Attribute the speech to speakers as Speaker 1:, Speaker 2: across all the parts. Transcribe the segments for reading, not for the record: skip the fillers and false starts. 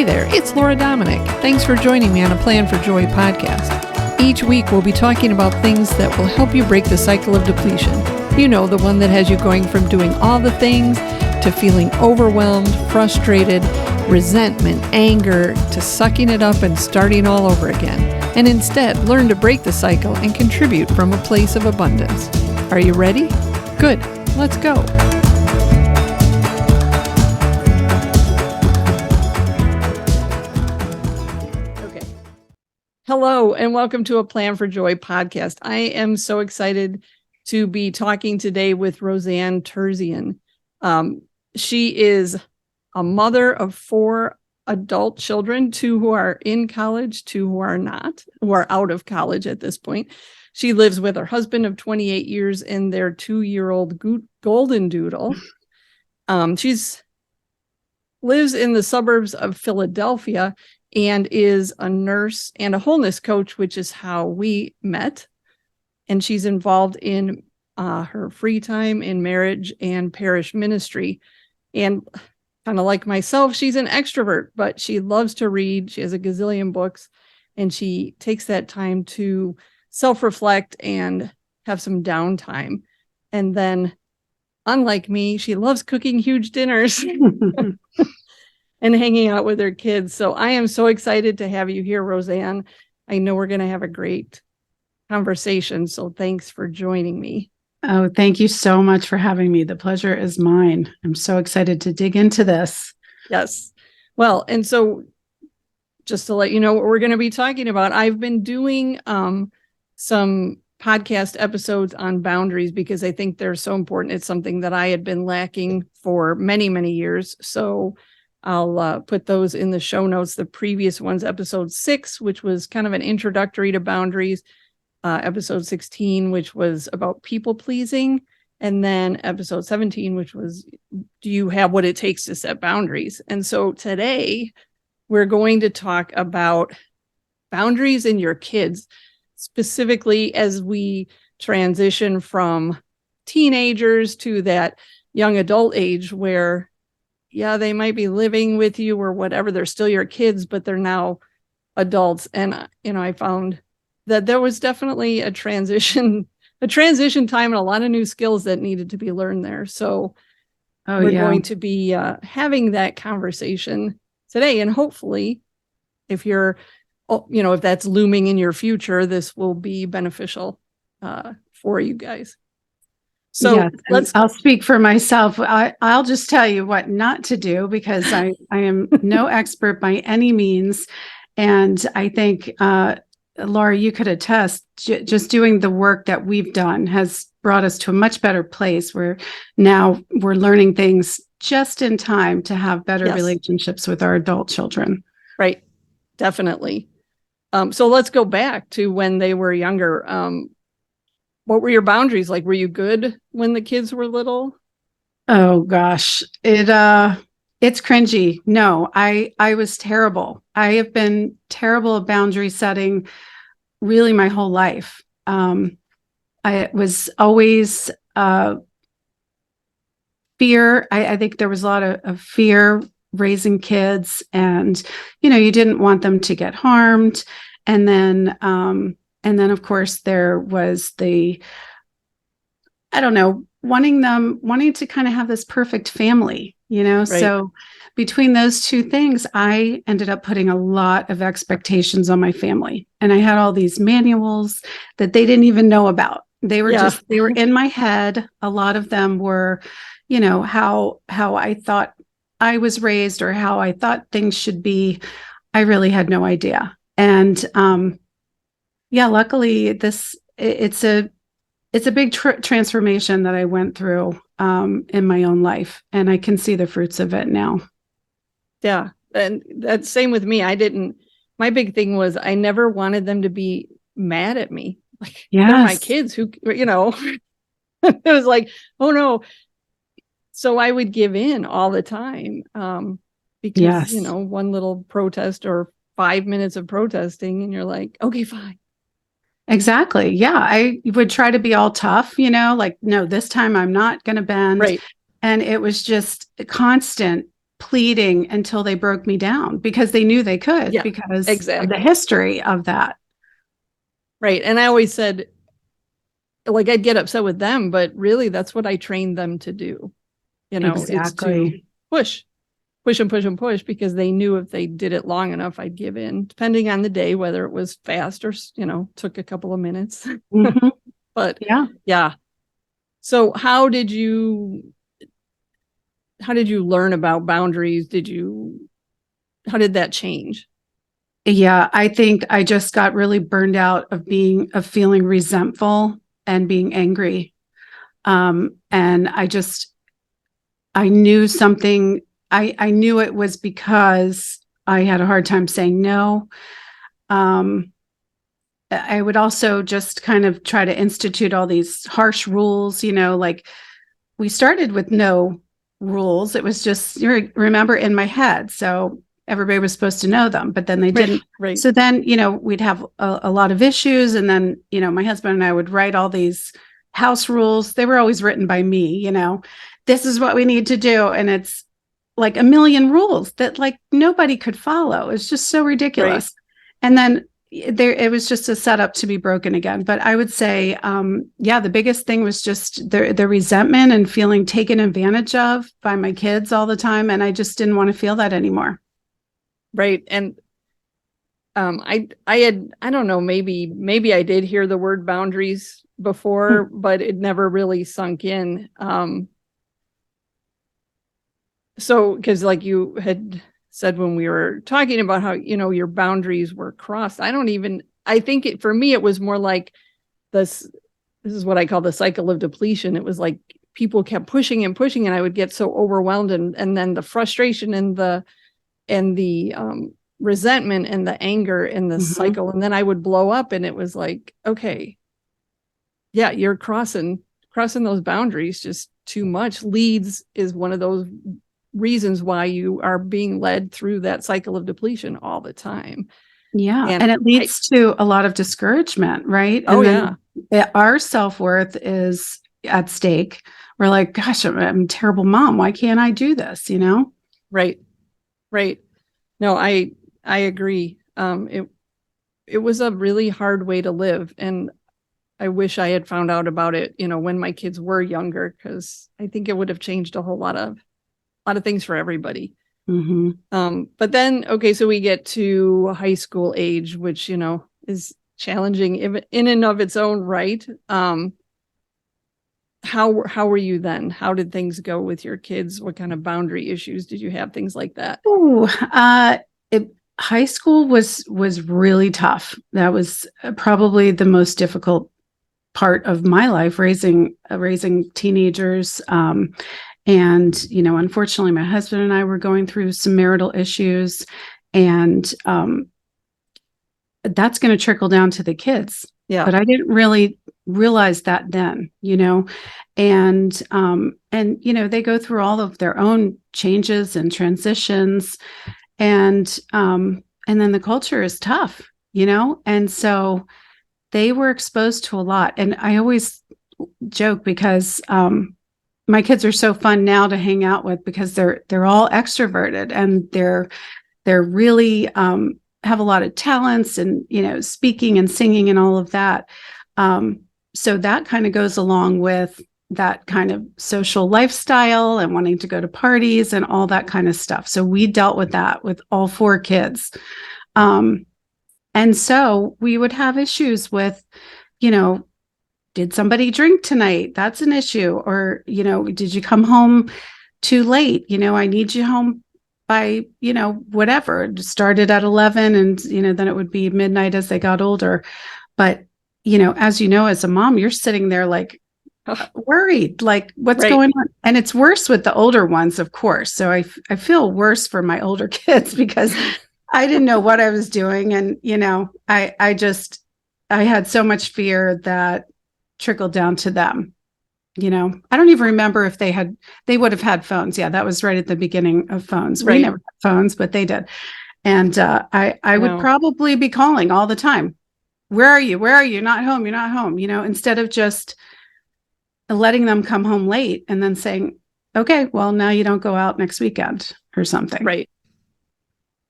Speaker 1: Hey there, it's Laura Dominic. Thanks for joining me on a Plan for Joy podcast. Each week we'll be talking about things that will help you break the cycle of depletion. You know, the one that has you going from doing all the things to feeling overwhelmed, frustrated, resentment, anger, to sucking it up and starting all over again. And instead, learn to break the cycle and contribute from a place of abundance. Are you ready? Good. Let's go. Hello, and welcome to a Plan for Joy podcast. I am so excited to be talking today with Rosanne Terzian. She is a mother of 4 adult children, 2 who are in college, 2 who are not, who are out of college at this point. She lives with her husband of 28 years and their 2-year-old golden doodle. She's lives in the suburbs of Philadelphia and is a nurse and a wholeness coach, which is how we met. And she's involved in her free time in marriage and parish ministry. And kind of like myself, she's an extrovert, but she loves to read. She has a gazillion books, and she takes that time to self-reflect and have some downtime. And then, unlike me, she loves cooking huge dinners. And hanging out with her kids. So I am so excited to have you here, Rosanne. I know we're going to have a great conversation. So thanks for joining me.
Speaker 2: Oh, thank you so much for having me. The pleasure is mine. I'm so excited to dig into this.
Speaker 1: Yes. Well, and so just to let you know what we're going to be talking about, I've been doing some podcast episodes on boundaries because I think they're so important. It's something that I had been lacking for many, many years. So I'll put those in the show notes. The previous one's episode 6, which was kind of an introductory to boundaries. Episode 16, which was about people pleasing. And then episode 17, which was, do you have what it takes to set boundaries? And so today we're going to talk about boundaries in your kids, specifically as we transition from teenagers to that young adult age where they might be living with you or whatever. They're still your kids, but they're now adults. And, I found that there was definitely a transition time and a lot of new skills that needed to be learned there. So we're going to be having that conversation today. And hopefully if if that's looming in your future, this will be beneficial for you guys. So
Speaker 2: I'll speak for myself. I'll just tell you what not to do because I am no expert by any means. And I think, Laura, you could attest, just doing the work that we've done has brought us to a much better place where now we're learning things just in time to have better relationships with our adult children.
Speaker 1: Right. Definitely. So let's go back to when they were younger. What were your boundaries like? Were you good when the kids were little?
Speaker 2: Oh gosh, it's cringy. No, I was terrible. I have been terrible at boundary setting really my whole life. I was always fear. I think there was a lot of fear raising kids, and you didn't want them to get harmed. And then of course there was the, wanting to kind of have this perfect family, Right. So between those two things, I ended up putting a lot of expectations on my family. And I had all these manuals that they didn't even know about. They were they were in my head. A lot of them were, how I thought I was raised or how I thought things should be. I really had no idea. And, luckily it's a big transformation that I went through in my own life, and I can see the fruits of it now.
Speaker 1: Yeah. And that's same with me. My big thing was I never wanted them to be mad at me. Like, they're my kids who, it was like, oh no. So I would give in all the time because, one little protest or 5 minutes of protesting and you're like, okay, fine.
Speaker 2: Exactly. Yeah. I would try to be all tough, like, no, this time I'm not going to bend.
Speaker 1: Right.
Speaker 2: And it was just constant pleading until they broke me down because they knew they could because of the history of that.
Speaker 1: Right. And I always said, like, I'd get upset with them, but really that's what I trained them to do. It's to push and push because they knew if they did it long enough, I'd give in, depending on the day, whether it was fast or, took a couple of minutes.
Speaker 2: Mm-hmm.
Speaker 1: But yeah. So how did you learn about boundaries? How did that change?
Speaker 2: Yeah, I think I just got really burned out of feeling resentful and being angry. And I knew something, I knew it was because I had a hard time saying no. I would also just kind of try to institute all these harsh rules, like we started with no rules. It was just, remember, in my head. So everybody was supposed to know them, but then they didn't.
Speaker 1: Right.
Speaker 2: So then, we'd have a lot of issues. And then, my husband and I would write all these house rules. They were always written by me, this is what we need to do. And it's like a million rules that like nobody could follow. It's just so ridiculous. Right. And then it was just a setup to be broken again. But I would say, the biggest thing was just the resentment and feeling taken advantage of by my kids all the time. And I just didn't want to feel that anymore.
Speaker 1: Right. And I don't know, maybe I did hear the word boundaries before, but it never really sunk in. So, because like you had said when we were talking about how, your boundaries were crossed, I think for me, it was more like this is what I call the cycle of depletion. It was like people kept pushing and pushing, and I would get so overwhelmed, and then the frustration and the resentment and the anger and the cycle, and then I would blow up, and it was like, okay, yeah, you're crossing those boundaries just too much. Leads is one of those reasons why you are being led through that cycle of depletion all the time.
Speaker 2: Yeah. And it leads to a lot of discouragement, right? And our self-worth is at stake. We're like, gosh, I'm a terrible mom. Why can't I do this?
Speaker 1: Right. No, I agree. It was a really hard way to live. And I wish I had found out about it, when my kids were younger, because I think it would have changed a whole lot of things for everybody. But then, okay, so we get to high school age, which, is challenging in and of its own right. How were you then? How did things go with your kids? What kind of boundary issues did you have? Things like that?
Speaker 2: High school was really tough. That was probably the most difficult part of my life, raising teenagers. And, unfortunately, my husband and I were going through some marital issues, and that's going to trickle down to the kids.
Speaker 1: Yeah.
Speaker 2: But I didn't really realize that then, and they go through all of their own changes and transitions, and then the culture is tough, and so they were exposed to a lot. And I always joke because my kids are so fun now to hang out with because they're all extroverted, and they're really have a lot of talents, and speaking and singing and all of that. So that kind of goes along with that kind of social lifestyle and wanting to go to parties and all that kind of stuff. So we dealt with that with all 4 kids. And so we would have issues with, did somebody drink tonight? That's an issue. Or, did you come home too late? I need you home by, whatever. It started at 11, and, then it would be midnight as they got older. But, as as a mom, you're sitting there like worried, like what's going on? And it's worse with the older ones, of course. So I feel worse for my older kids because I didn't know what I was doing. And, I had so much fear that trickled down to them. I don't even remember if they would have had phones. Yeah, that was right at the beginning of phones. We never had phones, but they did. And I would probably be calling all the time. Where are you? Where are you? Not home. You're not home. Instead of just letting them come home late and then saying, okay, well, now you don't go out next weekend or something.
Speaker 1: Right.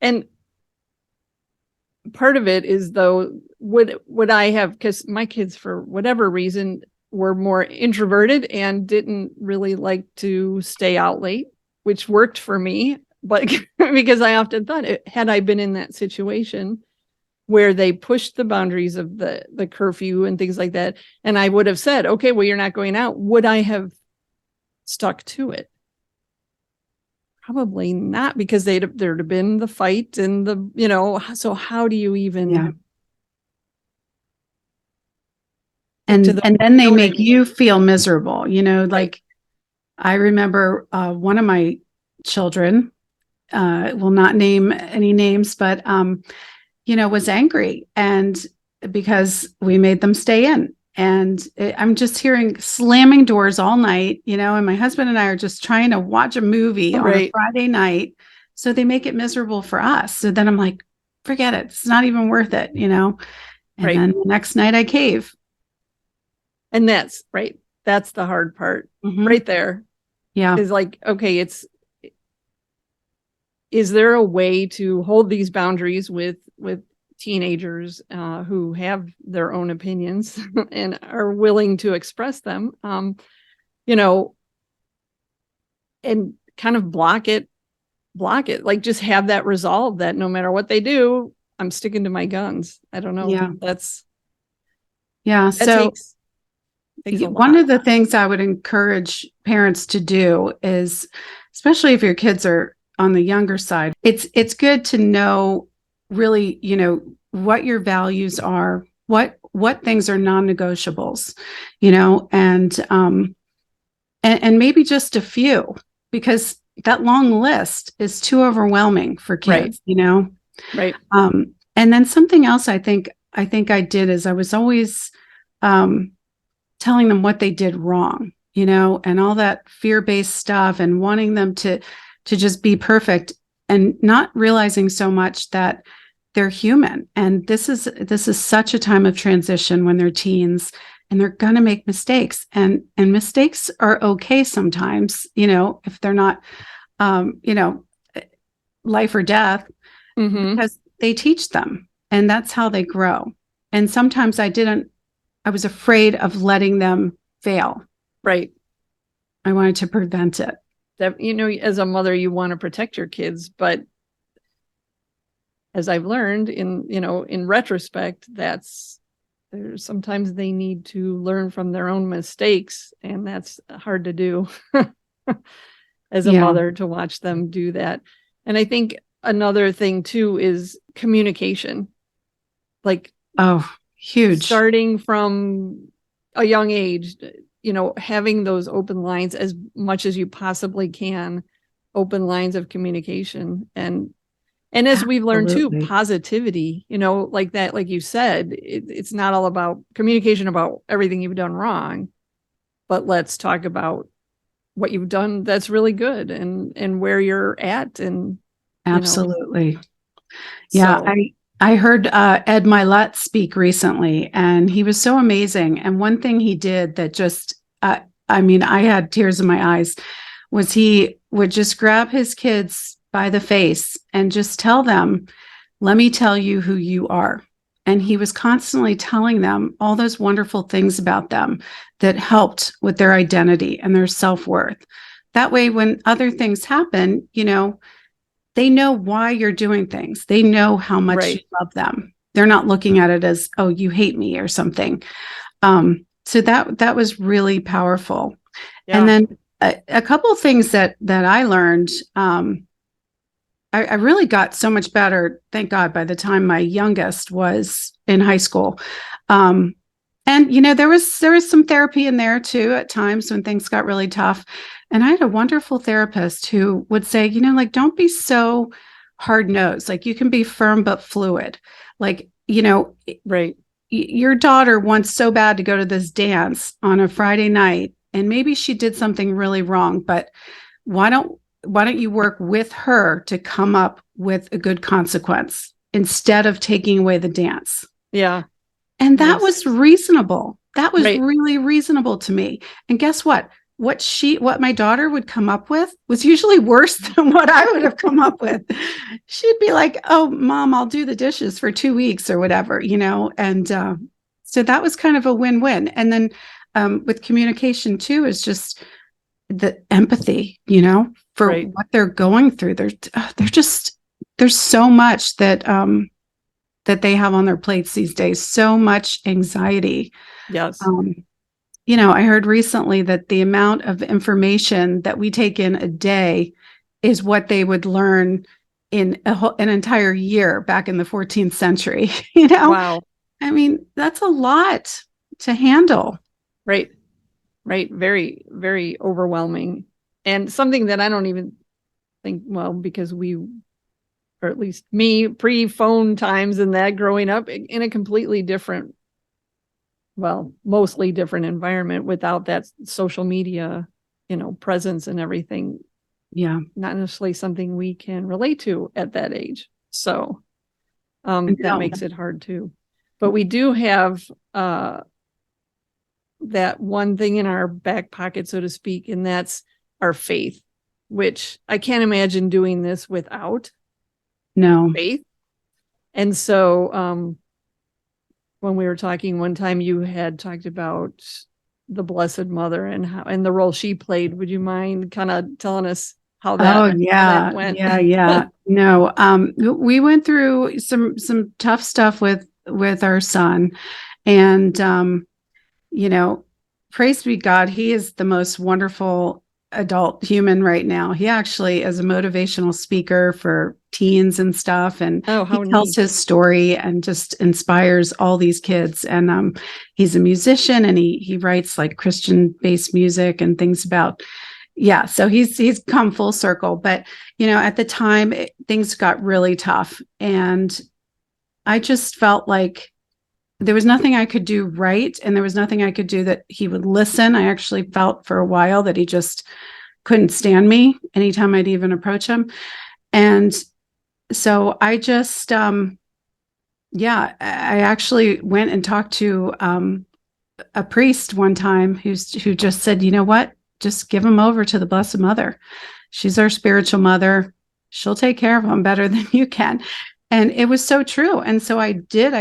Speaker 1: And part of it is, though, would I have, because my kids, for whatever reason, were more introverted and didn't really like to stay out late, which worked for me. But because I often thought, had I been in that situation where they pushed the boundaries of the curfew and things like that, and I would have said, okay, well, you're not going out, would I have stuck to it? Probably not, because there'd have been the fight and so how do you even
Speaker 2: and then they make you feel miserable, like I remember one of my children, will not name any names, but was angry, and because we made them stay in. And I'm just hearing slamming doors all night, and my husband and I are just trying to watch a movie on a Friday night. So they make it miserable for us. So then I'm like, forget it. It's not even worth it, And then the next night I cave.
Speaker 1: And that's right. That's the hard part right there.
Speaker 2: Yeah.
Speaker 1: Is like, okay, is there a way to hold these boundaries with teenagers who have their own opinions and are willing to express them, and kind of block it, like just have that resolve that no matter what they do, I'm sticking to my guns. I don't know.
Speaker 2: Yeah.
Speaker 1: That
Speaker 2: so
Speaker 1: takes a
Speaker 2: one
Speaker 1: lot.
Speaker 2: of the things I would encourage parents to do is, especially if your kids are on the younger side, it's good to know really, what your values are, what things are non-negotiables, and maybe just a few, because that long list is too overwhelming for kids,
Speaker 1: Right.
Speaker 2: And then something else I think I did is I was always telling them what they did wrong, and all that fear-based stuff, and wanting them to just be perfect, and not realizing so much that they're human. And this is such a time of transition when they're teens, and they're going to make mistakes, and mistakes are okay sometimes, if they're not, life or death, because they teach them, and that's how they grow. And sometimes I was afraid of letting them fail.
Speaker 1: Right.
Speaker 2: I wanted to prevent it.
Speaker 1: That, as a mother, you want to protect your kids, but as I've learned in retrospect, sometimes they need to learn from their own mistakes, and that's hard to do as a mother, to watch them do that. And I think another thing too is communication. Like,
Speaker 2: huge.
Speaker 1: Starting from a young age, having those open lines as much as you possibly can, open lines of communication. And as we've learned too, positivity, like that, like you said, it's not all about communication about everything you've done wrong, but let's talk about what you've done that's really good, and where you're at. And
Speaker 2: absolutely. Yeah. I heard Ed Milet speak recently, and he was so amazing. And one thing he did that just, I had tears in my eyes, was he would just grab his kids by the face and just tell them, let me tell you who you are. And he was constantly telling them all those wonderful things about them that helped with their identity and their self-worth. That way, when other things happen, they know why you're doing things. They know how much you love them. They're not looking at it as, oh, you hate me or something. So that was really powerful. Yeah. And then a couple of things that I learned, I really got so much better, thank God, by the time my youngest was in high school. And there was some therapy in there too at times when things got really tough. And I had a wonderful therapist who would say, don't be so hard-nosed. Like, you can be firm but fluid. Like,
Speaker 1: right.
Speaker 2: Your daughter wants so bad to go to this dance on a Friday night, and maybe she did something really wrong, but why don't you work with her to come up with a good consequence instead of taking away the dance?
Speaker 1: Yeah.
Speaker 2: And that was reasonable. That was really reasonable to me. And guess what? what my daughter would come up with was usually worse than what I would have come up with. She'd be like, "Oh, Mom, I'll do the dishes for 2 weeks or whatever," and so that was kind of a win-win. And then with communication too is just the empathy, for
Speaker 1: Right.
Speaker 2: what they're going through. There's so much that they have on their plates these days, so much anxiety.
Speaker 1: Yes.
Speaker 2: I heard recently that the amount of information that we take in a day is what they would learn in an entire year back in the 14th century.
Speaker 1: Wow.
Speaker 2: I mean, that's a lot to handle.
Speaker 1: Right. Right. Very, very overwhelming. And something that I don't even think, well, because or at least me, pre-phone times and that growing up in a completely different, well, mostly different environment without that social media, presence and everything.
Speaker 2: Yeah.
Speaker 1: Not necessarily something we can relate to at that age. So that makes it hard too. But we do have that one thing in our back pocket, so to speak, and that's our faith, which I can't imagine doing this without faith. And so when we were talking one time, you had talked about the Blessed Mother and the role she played. Would you mind kind of telling us how that went?
Speaker 2: Yeah. No, we went through some tough stuff with our son, and praise be God, he is the most wonderful adult human right now. He actually is a motivational speaker for teens and stuff, and he tells his story and just inspires all these kids. And he's a musician, and he writes like Christian-based music and things about. Yeah, so he's come full circle. But at the time, things got really tough, and I just felt like there was nothing I could do right, and there was nothing I could do that he would listen. I actually felt for a while that he just couldn't stand me anytime I'd even approach him. And so I just, I actually went and talked to a priest one time who just said, "You know what? Just give him over to the Blessed Mother. She's our spiritual mother. She'll take care of him better than you can." And it was so true. And so I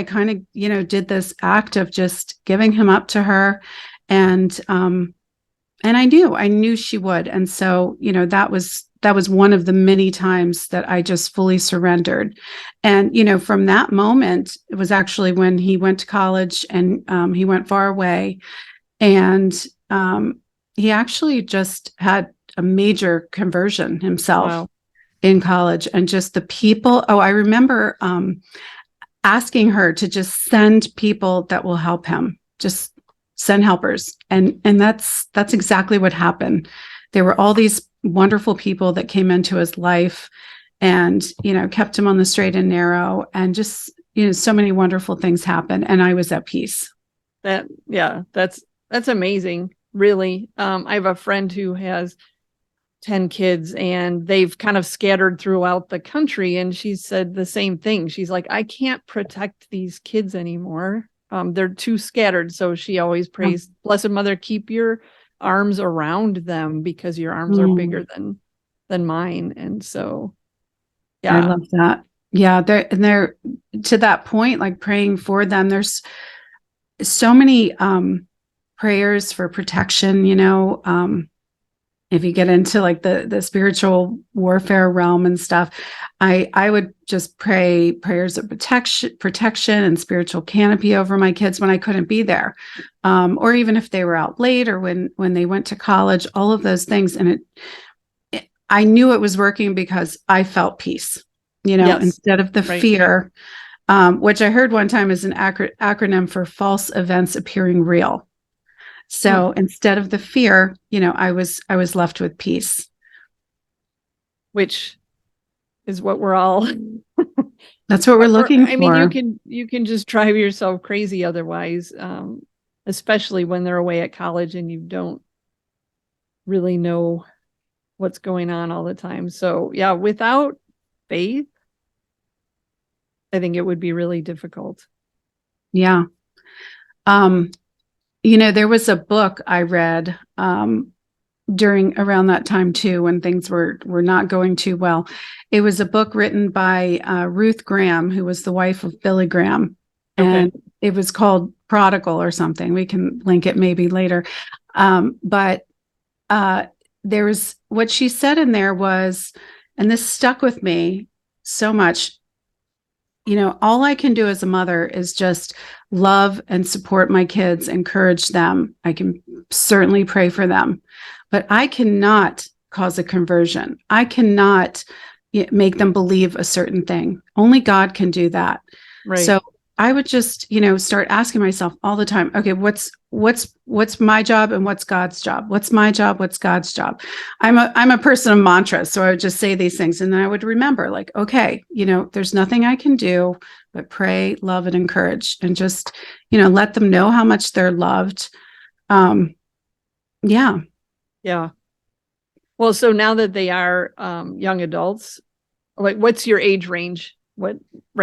Speaker 2: kind of, did this act of just giving him up to her. And I knew she would. And so, that was one of the many times that I just fully surrendered. And, from that moment, it was actually when he went to college, and he went far away. And he actually just had a major conversion himself.
Speaker 1: Wow.
Speaker 2: In college, and just the people. Oh, I remember asking her to just send people that will help him, just send helpers. And that's exactly what happened. There were all these wonderful people that came into his life and, kept him on the straight and narrow, and just, so many wonderful things happened. And I was at peace.
Speaker 1: That's amazing. Really. I have a friend who has 10 kids, and they've kind of scattered throughout the country. And she said the same thing. She's like, I can't protect these kids anymore. They're too scattered. So she always prays, Blessed Mother, keep your arms around them, because your arms are bigger than mine. And so, yeah.
Speaker 2: I love that. Yeah. They're to that point, like praying for them. There's so many prayers for protection, if you get into like the spiritual warfare realm and stuff, I would just pray prayers of protection and spiritual canopy over my kids when I couldn't be there, or even if they were out late, or when they went to college, all of those things. And I knew it was working because I felt peace,
Speaker 1: Yes.
Speaker 2: Instead of the fear, which I heard one time is an acronym for false events appearing real. So instead of the fear, I was left with peace. Which
Speaker 1: is what we're all.
Speaker 2: That's what we're looking for.
Speaker 1: I mean, you can just drive yourself crazy otherwise, especially when they're away at college and you don't really know what's going on all the time. So yeah, without faith, I think it would be really difficult.
Speaker 2: Yeah. There was a book I read around that time too, when things were not going too well. It was a book written by Ruth Graham, who was the wife of Billy Graham, and it was called Prodigal or something. We can link it maybe later. But there was, what she said in there was, and this stuck with me so much, all I can do as a mother is just love and support my kids, encourage them. I can certainly pray for them, but I cannot cause a conversion. I cannot make them believe a certain thing. Only God can do that.
Speaker 1: Right.
Speaker 2: So I would just, start asking myself all the time, okay, what's my job and what's God's job? What's my job? What's God's job? I'm a person of mantras. So I would just say these things. And then I would remember, like, okay, there's nothing I can do but pray, love, and encourage, and just, let them know how much they're loved. Yeah.
Speaker 1: Yeah. Well, so now that they are young adults, like, what's your age range?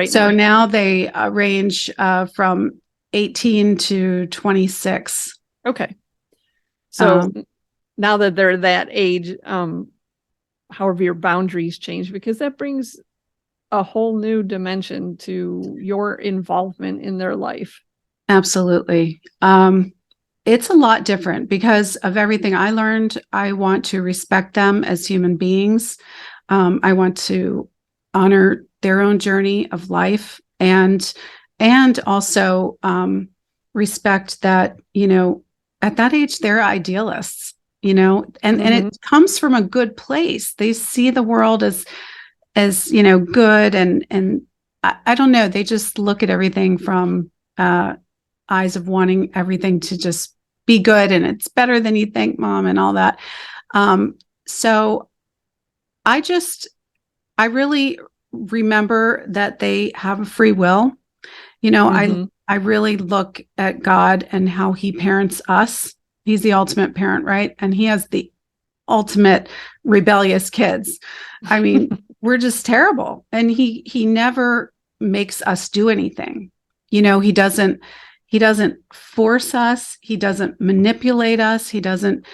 Speaker 2: So now they range from 18 to 26.
Speaker 1: Okay. So now that they're that age, however, your boundaries change, because that brings a whole new dimension to your involvement in their life.
Speaker 2: Absolutely. It's a lot different because of everything I learned. I want to respect them as human beings. I want to honor their own journey of life, and also respect that, at that age, they're idealists, and it comes from a good place. They see the world as good, and I don't know, they just look at everything from eyes of wanting everything to just be good, and it's better than you think, Mom, and all that. So I really remember that they have a free will. I really look at God and how he parents us. He's the ultimate parent, right? And he has the ultimate rebellious kids. I mean, we're just terrible. And he never makes us do anything. He doesn't force us. He doesn't manipulate us. He doesn't,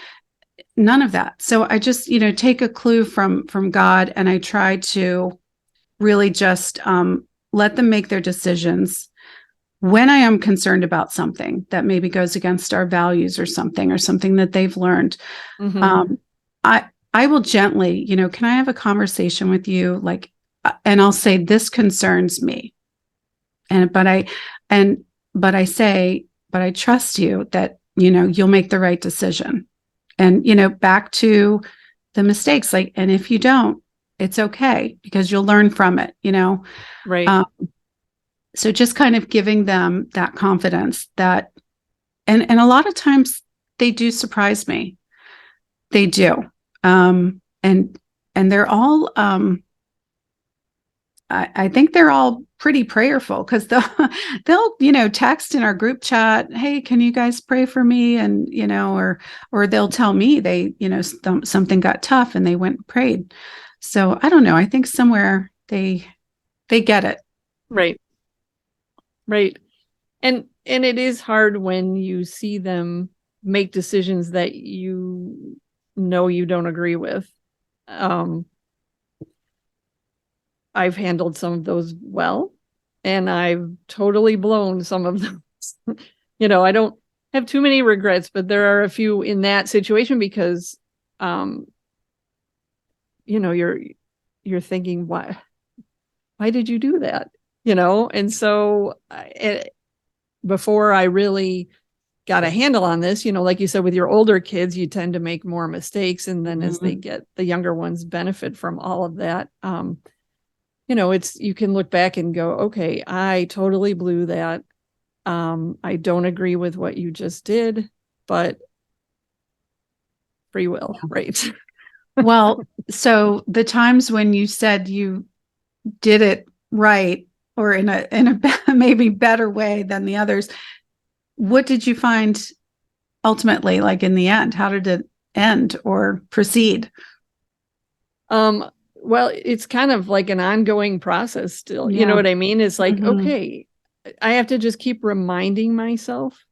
Speaker 2: none of that. So I just, take a clue from God, and I try to really just let them make their decisions. When I am concerned about something that maybe goes against our values or something that they've learned, I will gently, can I have a conversation with you? Like, and I'll say, this concerns me. But I say, but I trust you that, you'll make the right decision. And, back to the mistakes, like, and if you don't, it's okay, because you'll learn from it,
Speaker 1: Right.
Speaker 2: So just kind of giving them that confidence that, and a lot of times they do surprise me. They do. And they're all, I think they're all pretty prayerful, because they'll text in our group chat, hey, can you guys pray for me? And, or they'll tell me they, something got tough and they went and prayed. So I don't know. I think somewhere they get it.
Speaker 1: Right. Right. And it is hard when you see them make decisions that you don't agree with. I've handled some of those well, and I've totally blown some of them. I don't have too many regrets, but there are a few in that situation, because you're thinking, why did you do that? And so before I really got a handle on this, like you said, with your older kids, you tend to make more mistakes. And then as they get, the younger ones benefit from all of that. You can look back and go, okay, I totally blew that. I don't agree with what you just did, but free will, right?
Speaker 2: Well, so the times when you said you did it right, or in a maybe better way than the others, what did you find ultimately, like in the end? How did it end or proceed?
Speaker 1: Well, it's kind of like an ongoing process still. You know what I mean? It's like, okay, I have to just keep reminding myself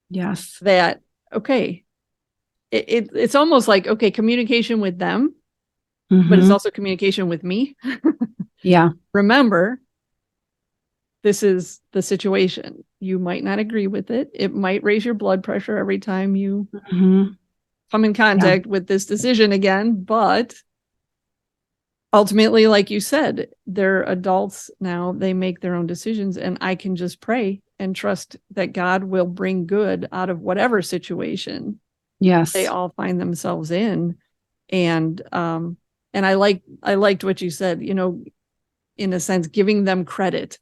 Speaker 2: yes,
Speaker 1: that, okay, it's almost like, okay, communication with them, but it's
Speaker 2: Mm-hmm.
Speaker 1: also communication with me.
Speaker 2: Yeah.
Speaker 1: Remember, this is the situation. You might not agree with it. It might raise your blood pressure every time you
Speaker 2: Mm-hmm.
Speaker 1: come in contact with this decision again, but ultimately, like you said, they're adults now. They make their own decisions, and I can just pray and trust that God will bring good out of whatever situation
Speaker 2: Yes.
Speaker 1: they all find themselves in. And I liked what you said, in a sense, giving them credit.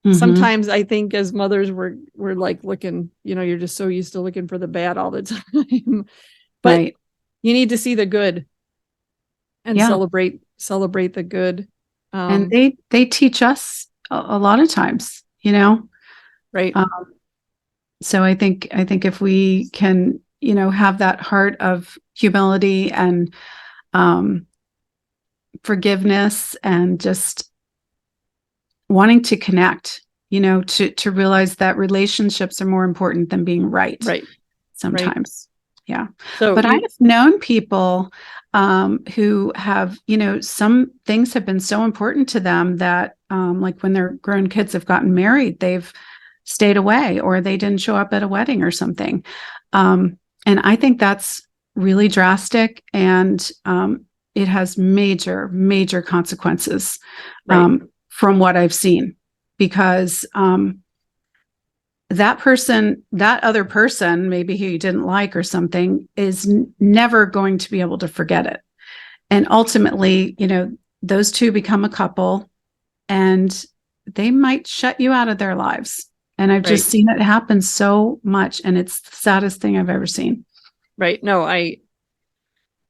Speaker 2: Mm-hmm.
Speaker 1: Sometimes I think as mothers, we're like looking, you're just so used to looking for the bad all the time. But
Speaker 2: Right.
Speaker 1: you need to see the good and
Speaker 2: Yeah.
Speaker 1: celebrate the good.
Speaker 2: And they teach us a lot of times,
Speaker 1: Right.
Speaker 2: So I think if we can, have that heart of humility and forgiveness and just wanting to connect, to realize that relationships are more important than being right.
Speaker 1: Right.
Speaker 2: Sometimes.
Speaker 1: Right.
Speaker 2: Yeah.
Speaker 1: So
Speaker 2: But I've known people who have, some things have been so important to them that like when their grown kids have gotten married, they've stayed away or they didn't show up at a wedding or something. And I think that's really drastic and it has major, major consequences from what I've seen because that other person, maybe who you didn't like or something, is never going to be able to forget it. And ultimately, those two become a couple and they might shut you out of their lives. And I've just seen it happen so much. And it's the saddest thing I've ever seen.
Speaker 1: Right. No, I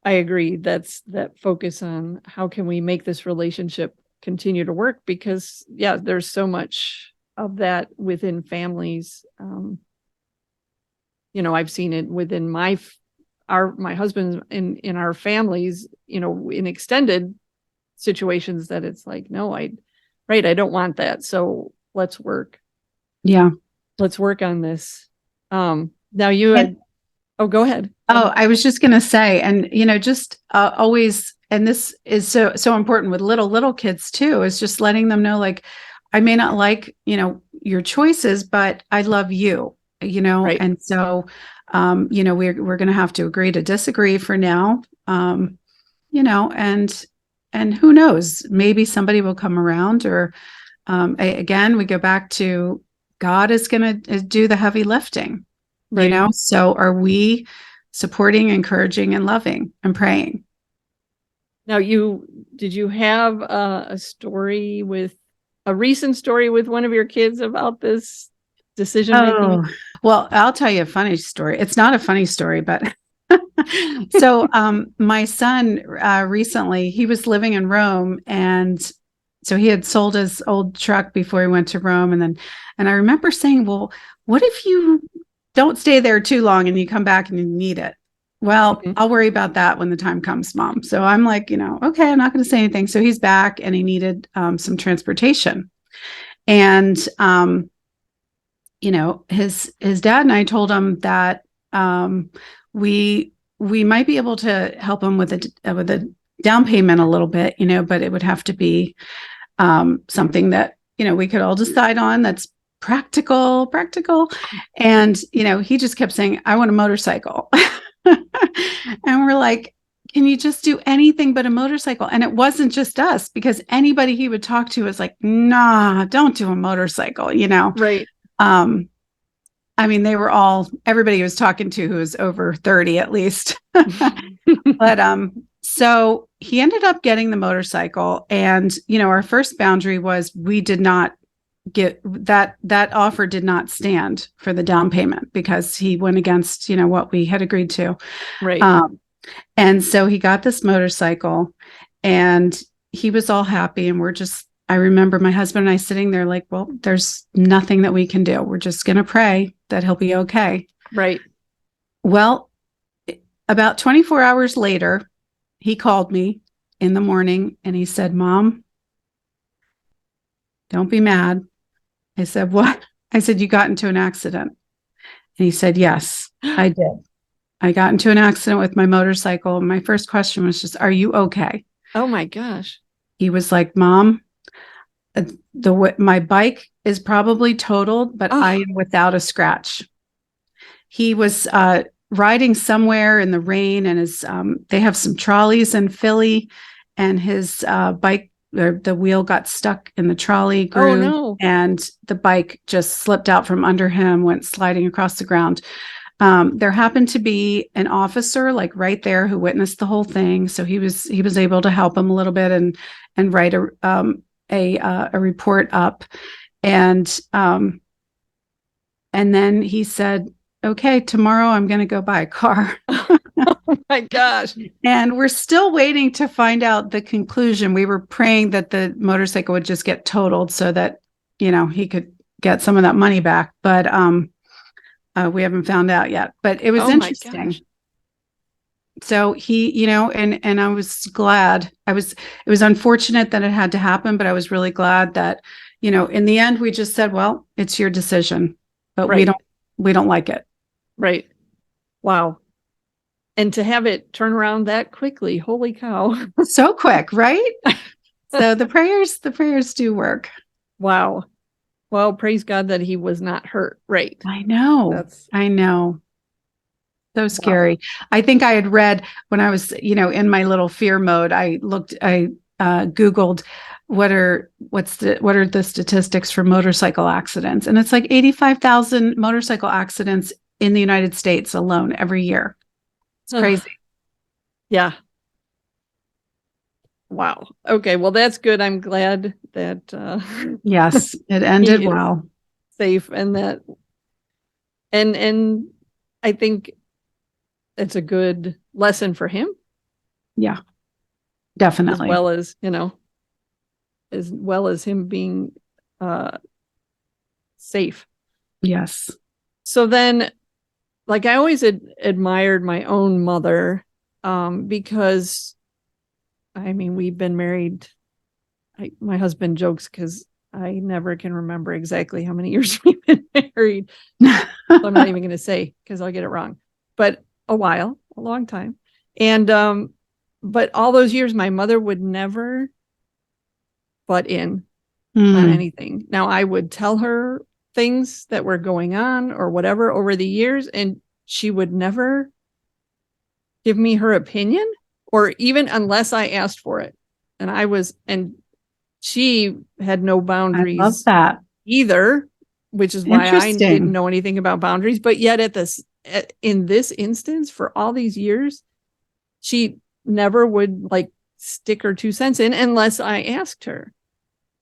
Speaker 1: agree. That's that focus on how can we make this relationship continue to work because there's so much of that within families. I've seen it within my husband's in our families, in extended situations that it's like, no, I don't want that. So let's work.
Speaker 2: Yeah.
Speaker 1: Let's work on this. Now you had, go ahead.
Speaker 2: Oh, I was just going to say, and, just always, and this is so important with little kids too, is just letting them know, like, I may not like, your choices, but I love you, and so, we're going to have to agree to disagree for now, and who knows, maybe somebody will come around or, again, we go back to God is going to do the heavy lifting, so are we supporting, encouraging, and loving and praying.
Speaker 1: Now, did you have a recent story with one of your kids about this decision making?
Speaker 2: Oh, well, I'll tell you a funny story. It's not a funny story, but so my son recently, he was living in Rome, and so he had sold his old truck before he went to Rome, and I remember saying, well, what if you don't stay there too long and you come back and you need it? Well, I'll worry about that when the time comes, Mom. So I'm like, okay, I'm not going to say anything. So he's back and he needed some transportation. And, his dad and I told him that we might be able to help him with a down payment a little bit, but it would have to be something that, we could all decide on that's practical. And, he just kept saying, I want a motorcycle. And we're like, can you just do anything but a motorcycle? And it wasn't just us, because anybody he would talk to was like, nah, don't do a motorcycle,
Speaker 1: Right.
Speaker 2: I mean, everybody he was talking to who was over 30 at least. But so he ended up getting the motorcycle, and our first boundary was we did not get that offer did not stand for the down payment because he went against what we had agreed to.
Speaker 1: Right.
Speaker 2: And so he got this motorcycle and he was all happy, and I remember my husband and I sitting there like, well, there's nothing that we can do. We're just going to pray that he'll be okay.
Speaker 1: Right.
Speaker 2: Well, about 24 hours later, he called me in the morning and he said, Mom, don't be mad. I said, what? I said, you got into an accident. And he said, yes, I did. I got into an accident with my motorcycle. My first question was just, are you okay?
Speaker 1: Oh my gosh.
Speaker 2: He was like, Mom, my bike is probably totaled, but I am without a scratch. He was riding somewhere in the rain, and they have some trolleys in Philly, and his bike, the wheel got stuck in the trolley groove.
Speaker 1: Oh no.
Speaker 2: And the bike just slipped out from under him, went sliding across the ground. There happened to be an officer like right there who witnessed the whole thing, so he was able to help him a little bit and write a report up, and then he said, okay, tomorrow I'm going to go buy a car.
Speaker 1: Oh my gosh.
Speaker 2: And we're still waiting to find out the conclusion. We were praying that the motorcycle would just get totaled so that, he could get some of that money back. But we haven't found out yet. But it was interesting. So he, and I was glad. It was unfortunate that it had to happen, but I was really glad that, in the end, we just said, well, it's your decision, but we don't like it. Right.
Speaker 1: Wow. And to have it turn around that quickly, holy cow.
Speaker 2: So quick, right? So the prayers do work.
Speaker 1: Wow. Well, praise God that he was not hurt. Right.
Speaker 2: I know. I know. So scary. Wow. I think I had read when I was, in my little fear mode, I Googled what are the statistics for motorcycle accidents. And it's like 85,000 motorcycle accidents in the United States alone every year. It's crazy.
Speaker 1: Yeah. Wow. Okay. Well, that's good. I'm glad that
Speaker 2: yes, it ended well.
Speaker 1: Safe, and that and I think it's a good lesson for him.
Speaker 2: Yeah. Definitely.
Speaker 1: As well as him being safe.
Speaker 2: Yes.
Speaker 1: So then, like, I always admired my own mother because, I mean, we've been married. My husband jokes because I never can remember exactly how many years we've been married. So I'm not even going to say because I'll get it wrong. But a long time. And but all those years, my mother would never butt in on anything. Now, I would tell her things that were going on or whatever over the years, and she would never give me her opinion, or even unless I asked for it. And she had no boundaries.
Speaker 2: I love that
Speaker 1: either, which is why I didn't know anything about boundaries. But yet in this instance, for all these years, she never would like stick her 2 cents in unless I asked her,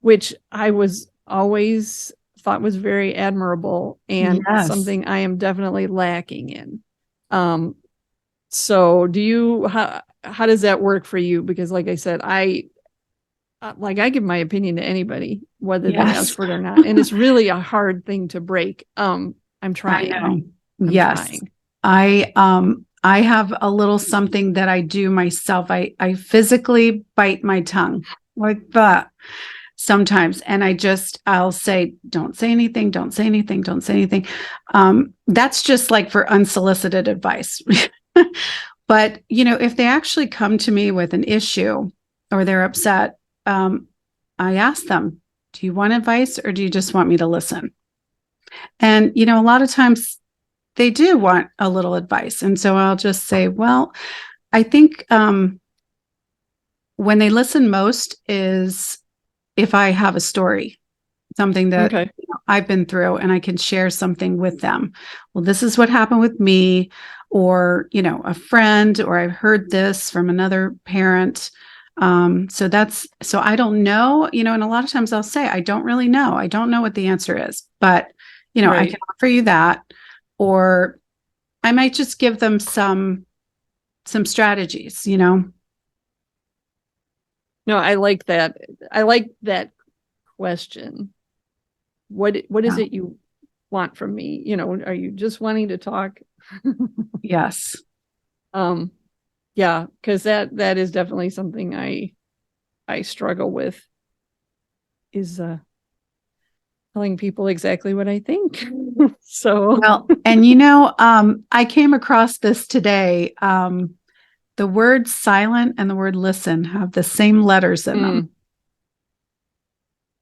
Speaker 1: which I was always thought was very admirable and something I am definitely lacking in. So how does that work for you? Because like I said, I give my opinion to anybody, whether they ask for it or not. And it's really a hard thing to break. I'm trying.
Speaker 2: I know. Trying. I have a little something that I do myself. I physically bite my tongue like that sometimes. And I'll say, don't say anything, don't say anything, don't say anything. That's just like for unsolicited advice. But, if they actually come to me with an issue or they're upset, I ask them, do you want advice or do you just want me to listen? And, a lot of times they do want a little advice. And so I'll just say, well, I think when they listen most is if I have a story, something that I've been through and I can share something with them. Well, this is what happened with me, or, a friend, or I've heard this from another parent. So I don't know, and a lot of times I'll say, I don't really know. I don't know what the answer is, but, I can offer you that, or I might just give them some strategies, No,
Speaker 1: I like that. I like that question. What is it you want from me? Are you just wanting to talk?
Speaker 2: Yes.
Speaker 1: Yeah, because that is definitely something I struggle with, is telling people exactly what I think. So,
Speaker 2: Well, and I came across this today. The word silent and the word listen have the same letters in them.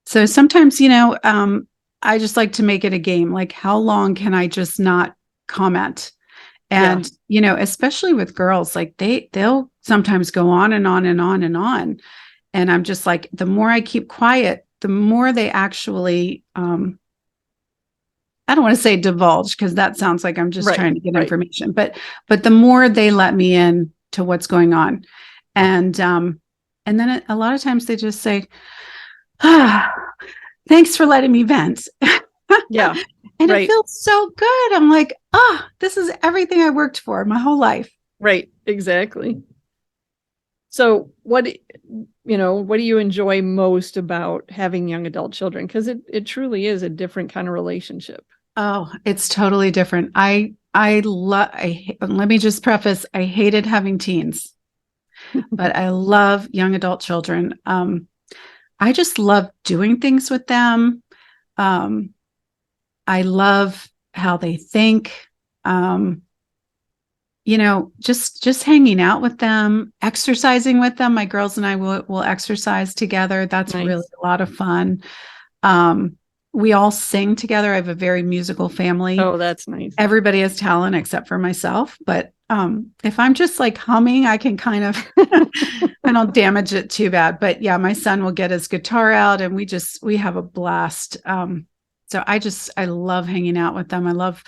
Speaker 2: So sometimes, I just like to make it a game. Like, how long can I just not comment? And, especially with girls, like they'll sometimes go on and on and on and on. And I'm just like, the more I keep quiet, the more they actually, I don't want to say divulge, because that sounds like I'm just trying to get information, but the more they let me in to what's going on. And then a lot of times they just say, thanks for letting me vent.
Speaker 1: yeah.
Speaker 2: And it feels so good. I'm like, this is everything I worked for my whole life.
Speaker 1: Right. Exactly. So what do you enjoy most about having young adult children? Because it truly is a different kind of relationship.
Speaker 2: Oh, it's totally different. Let me just preface, I hated having teens, but I love young adult children. I just love doing things with them. I love how they think. Just hanging out with them, exercising with them. My girls and I will exercise together. That's nice. Really a lot of fun. We all sing together. I have a very musical family.
Speaker 1: Oh, that's nice.
Speaker 2: Everybody has talent except for myself. But if I'm just like humming, I can kind of, I don't damage it too bad. But yeah, my son will get his guitar out and we have a blast. So I love hanging out with them. I love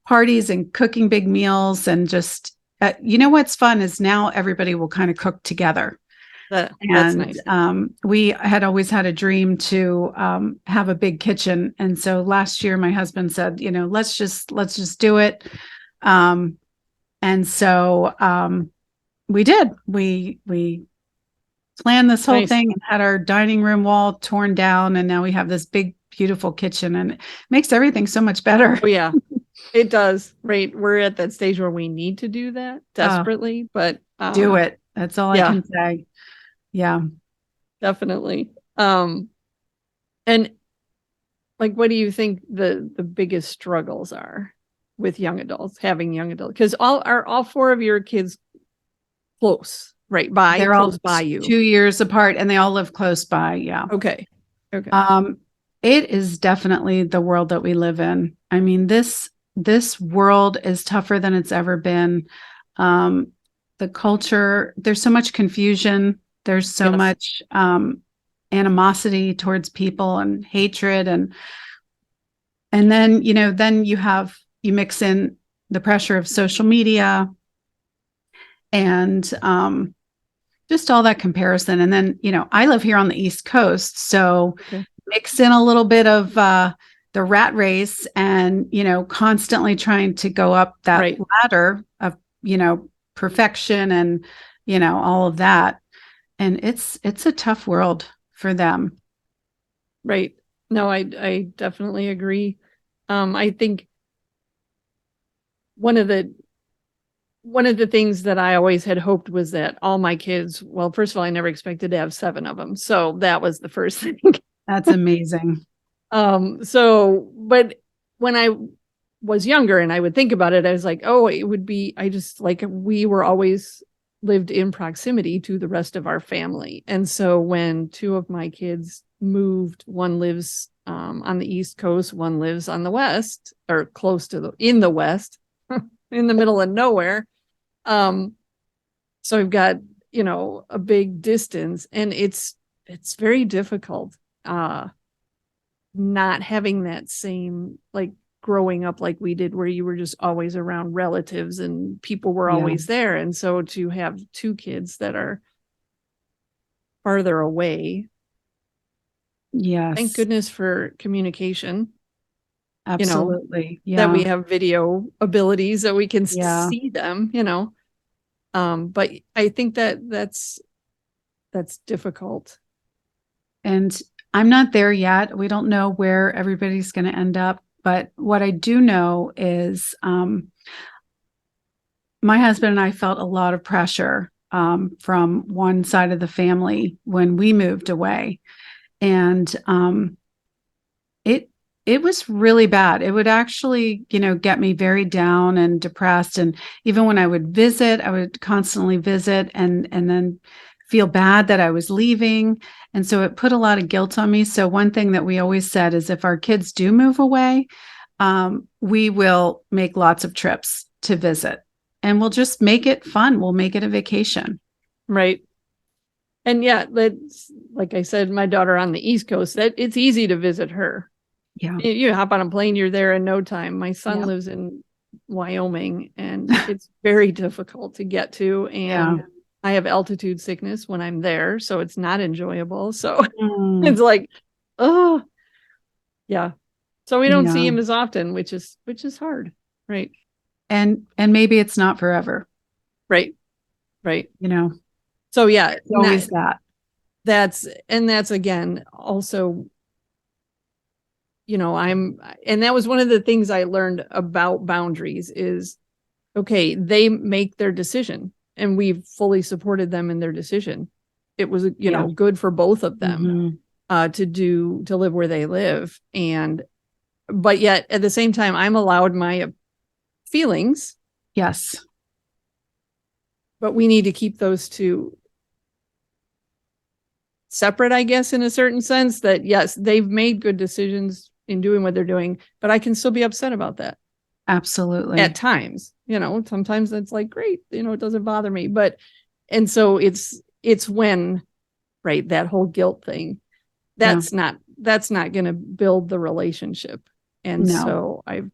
Speaker 2: parties and cooking big meals and just, what's fun is now everybody will kind of cook together.
Speaker 1: That's nice.
Speaker 2: We had always had a dream to have a big kitchen. And so last year my husband said, let's just do it. And so we did. We planned this whole thing and had our dining room wall torn down. And now we have this big, beautiful kitchen, and it makes everything so much better.
Speaker 1: Oh, yeah, it does. Right. We're at that stage where we need to do that desperately, but
Speaker 2: do it. That's all I can say. Yeah, definitely.
Speaker 1: And like, what do you think the biggest struggles are with having young adults? Because all four of your kids close, right?
Speaker 2: They're close all by you, 2 years apart, and they all live close by. Yeah.
Speaker 1: Okay.
Speaker 2: It is definitely the world that we live in. I mean, this world is tougher than it's ever been. The culture, there's so much confusion. There's so much animosity towards people and hatred. And then, then you mix in the pressure of social media and just all that comparison. And then, I live here on the East Coast. So mix in a little bit of the rat race and, constantly trying to go up that ladder of, perfection and, all of that. And it's a tough world for them.
Speaker 1: Right. No, I definitely agree. I think one of the things that I always had hoped was that all my kids, well, first of all, I never expected to have 7 of them. So that was the first thing.
Speaker 2: That's amazing.
Speaker 1: But when I was younger and I would think about it, I was like, oh, it would be, we were always lived in proximity to the rest of our family. And so when 2 of my kids moved, one lives on the East Coast, one lives on the West, or close to in the West, in the middle of nowhere. So I've got, a big distance, and it's very difficult not having that same, like, growing up like we did, where you were just always around relatives and people were always there. And so to have 2 kids that are farther away.
Speaker 2: Yes.
Speaker 1: Thank goodness for communication.
Speaker 2: Absolutely.
Speaker 1: That we have video abilities that we can see them, but I think that's difficult.
Speaker 2: And I'm not there yet. We don't know where everybody's going to end up. But what I do know is my husband and I felt a lot of pressure from one side of the family when we moved away. And it was really bad. It would actually, get me very down and depressed. And even when I would visit, I would constantly visit and then feel bad that I was leaving. And so it put a lot of guilt on me. So one thing that we always said is if our kids do move away, we will make lots of trips to visit and we'll just make it fun. We'll make it a vacation.
Speaker 1: Right. And yeah, that's, like I said, my daughter on the East Coast, that it's easy to visit her.
Speaker 2: Yeah.
Speaker 1: You hop on a plane, you're there in no time. My son
Speaker 2: Yep.
Speaker 1: lives in Wyoming and it's very difficult to get to. And I have altitude sickness when I'm there, so it's not enjoyable. So it's like, oh, yeah. So we don't see him as often, which is hard. Right.
Speaker 2: And maybe it's not forever.
Speaker 1: Right. Right.
Speaker 2: So
Speaker 1: yeah,
Speaker 2: it's always
Speaker 1: that's again, also, and that was one of the things I learned about boundaries is, okay, they make their decision and we've fully supported them in their decision. It was, good for both of them to live where they live. But yet at the same time, I'm allowed my feelings.
Speaker 2: Yes.
Speaker 1: But we need to keep those two separate, I guess, in a certain sense that, yes, they've made good decisions in doing what they're doing, but I can still be upset about that.
Speaker 2: Absolutely.
Speaker 1: At times, sometimes it's like, great, it doesn't bother me. And so it's when, right, that whole guilt thing, that's not going to build the relationship. And so I've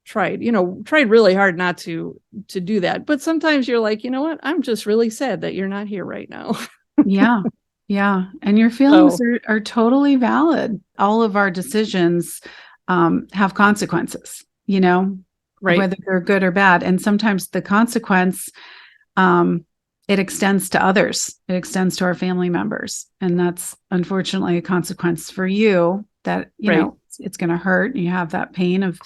Speaker 1: tried really hard not to do that. But sometimes you're like, you know what? I'm just really sad that you're not here right now.
Speaker 2: Yeah. Yeah. And your feelings are totally valid. All of our decisions have consequences,
Speaker 1: right.
Speaker 2: Whether they're good or bad. And sometimes the consequence, it extends to others. It extends to our family members. And that's unfortunately a consequence for you that, it's going to hurt. You have that pain of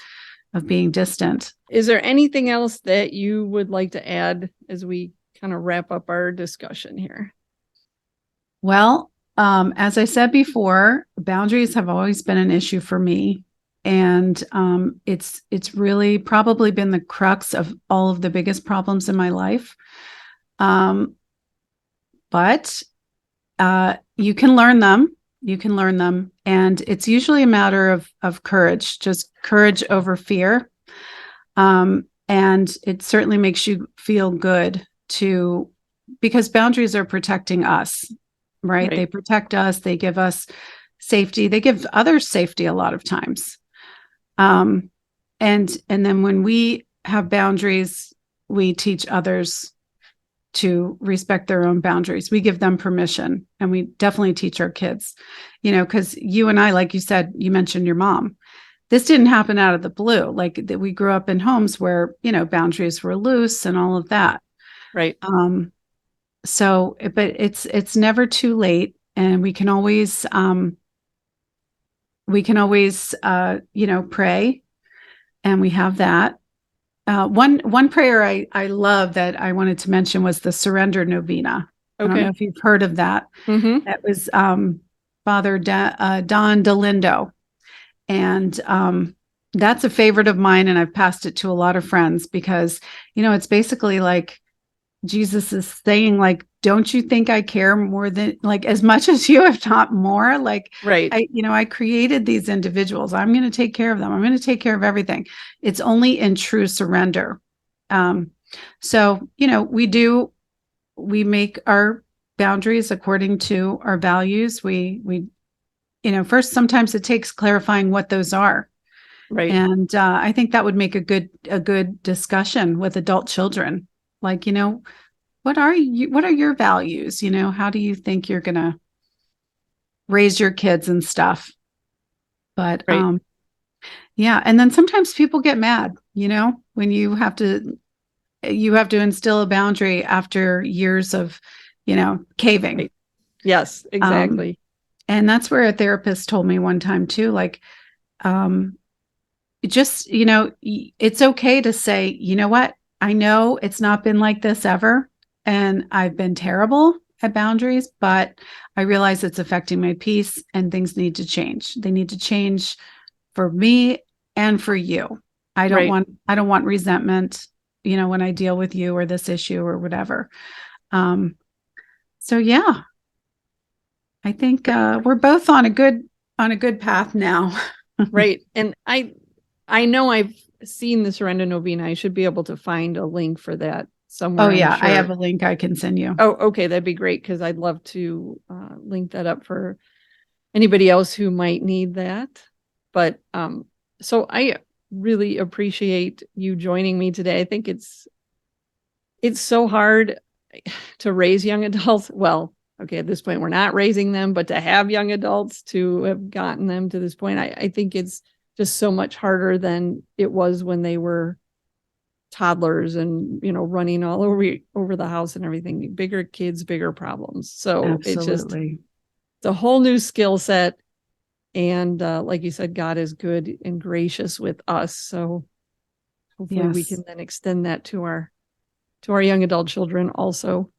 Speaker 2: being distant.
Speaker 1: Is there anything else that you would like to add as we kind of wrap up our discussion here?
Speaker 2: Well, as I said before, boundaries have always been an issue for me. And it's really probably been the crux of all of the biggest problems in my life. But you can learn them. And it's usually a matter of courage, just courage over fear. And it certainly makes you feel good because boundaries are protecting us, right? They protect us. They give us safety. They give others safety a lot of times. And then when we have boundaries, we teach others to respect their own boundaries. We give them permission, and we definitely teach our kids, because you and I, like you said, you mentioned your mom. This didn't happen out of the blue. Like that, we grew up in homes where, boundaries were loose and all of that.
Speaker 1: Right.
Speaker 2: So, but it's never too late, and we can always, pray, and we have that. One prayer I love that I wanted to mention was the Surrender Novena. Okay. I don't know if you've heard of that. Mm-hmm. That was Father Don DeLindo. And that's a favorite of mine, and I've passed it to a lot of friends because, it's basically like Jesus is saying, like, don't you think I care more than, like, as much as you, if not more? Like, right. I created these individuals. I'm going to take care of them. I'm going to take care of everything. It's only in true surrender. So, we make our boundaries according to our values. We first, sometimes it takes clarifying what those are. Right. And I think that would make a good discussion with adult children. Like, what are your values? How do you think you're going to raise your kids and stuff? But, right. Yeah. And then sometimes people get mad, when you have to instill a boundary after years of, caving. Right.
Speaker 1: Yes, exactly.
Speaker 2: And that's where a therapist told me one time too, like, just, it's okay to say, you know what? I know it's not been like this ever, and I've been terrible at boundaries, but I realize it's affecting my peace and things need to change. They need to change for me and for you. I don't
Speaker 1: Right.
Speaker 2: want resentment, when I deal with you or this issue or whatever. So yeah, I think we're both on a good path now.
Speaker 1: Right. And I know I've seen the Surrender Novena. I should be able to find a link for that somewhere.
Speaker 2: Oh
Speaker 1: I'm
Speaker 2: yeah, I have
Speaker 1: sure.
Speaker 2: a link I can send you.
Speaker 1: Oh, okay. That'd be great because I'd love to link that up for anybody else who might need that. But so I really appreciate you joining me today. I think it's so hard to raise young adults. Well, okay, at this point, we're not raising them, but to have young adults, to have gotten them to this point, I think it's just so much harder than it was when they were toddlers and, running all over the house and everything. Bigger kids, bigger problems. So
Speaker 2: Absolutely.
Speaker 1: it's a whole new skill set. And like you said, God is good and gracious with us. So hopefully we can then extend that to our young adult children also.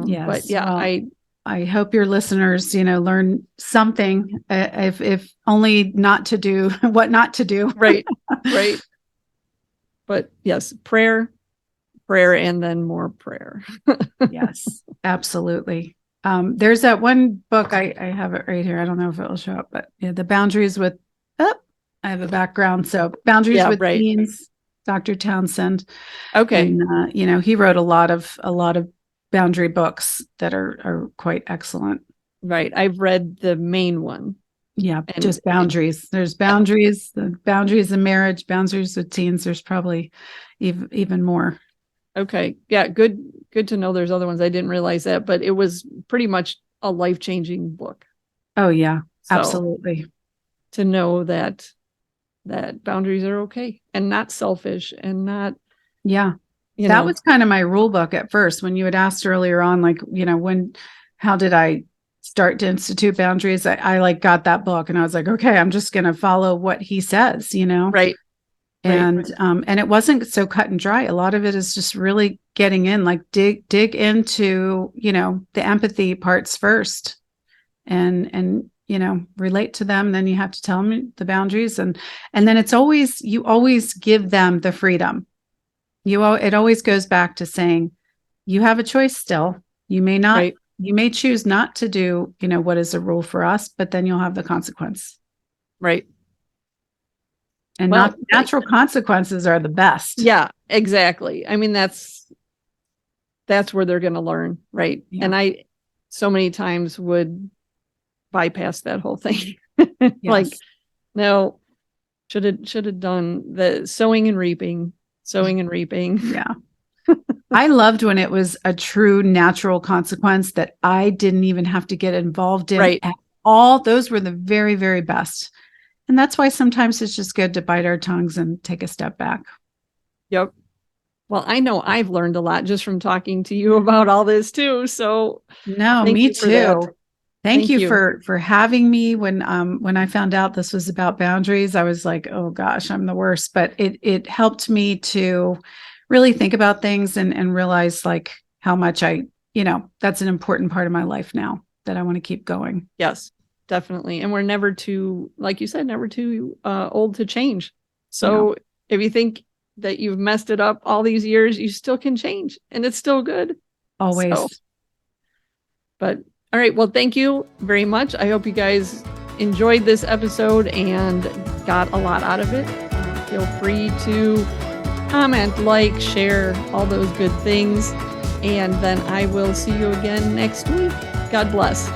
Speaker 2: Yes.
Speaker 1: But yeah,
Speaker 2: well, I hope your listeners, learn something, if only not to do what not to do.
Speaker 1: Right. But yes, prayer, and then more prayer.
Speaker 2: Yes, absolutely. There's that one book, I have it right here. I don't know if it will show up, but yeah, the boundaries with, I have a background. So boundaries with teens, Dr. Townsend.
Speaker 1: Okay.
Speaker 2: And, he wrote a lot of boundary books that are quite excellent.
Speaker 1: Right. I've read the main one.
Speaker 2: Yeah. And just boundaries. There's boundaries, the boundaries in marriage, boundaries with teens. There's probably even more.
Speaker 1: Okay. Yeah. Good to know there's other ones. I didn't realize that, but it was pretty much a life-changing book.
Speaker 2: Oh yeah, absolutely.
Speaker 1: So, to know that boundaries are okay and not selfish and not.
Speaker 2: Yeah. That was kind of my rule book at first. When you had asked earlier on, like, how did I start to institute boundaries? I like got that book and I was like, okay, I'm just going to follow what he says,
Speaker 1: Right.
Speaker 2: And it wasn't so cut and dry. A lot of it is just really getting in, like dig into, the empathy parts first and relate to them. Then you have to tell them the boundaries. And then you always give them the freedom. It always goes back to saying you have a choice still. You may not, you may choose not to do, what is a rule for us, but then you'll have the consequence.
Speaker 1: Right.
Speaker 2: And natural consequences are the best.
Speaker 1: Yeah, exactly. I mean, that's where they're going to learn. Right. Yeah. And I so many times would bypass that whole thing. Yes. Like, no, should have done the sowing and reaping.
Speaker 2: Yeah. I loved when it was a true natural consequence that I didn't even have to get involved in at all. Those were the very, very best. And that's why sometimes it's just good to bite our tongues and take a step back.
Speaker 1: Yep. Well, I know I've learned a lot just from talking to you about all this too. So
Speaker 2: no, me too. Thank you for having me. When I found out this was about boundaries, I was like, oh gosh, I'm the worst. But it helped me to really think about things and realize like how much that's an important part of my life now that I want to keep going.
Speaker 1: Yes, definitely. And we're never too, like you said, never too old to change. So if you think that you've messed it up all these years, you still can change and it's still good.
Speaker 2: Always.
Speaker 1: So, but all right. Well, thank you very much. I hope you guys enjoyed this episode and got a lot out of it. Feel free to comment, like, share, all those good things. And then I will see you again next week. God bless.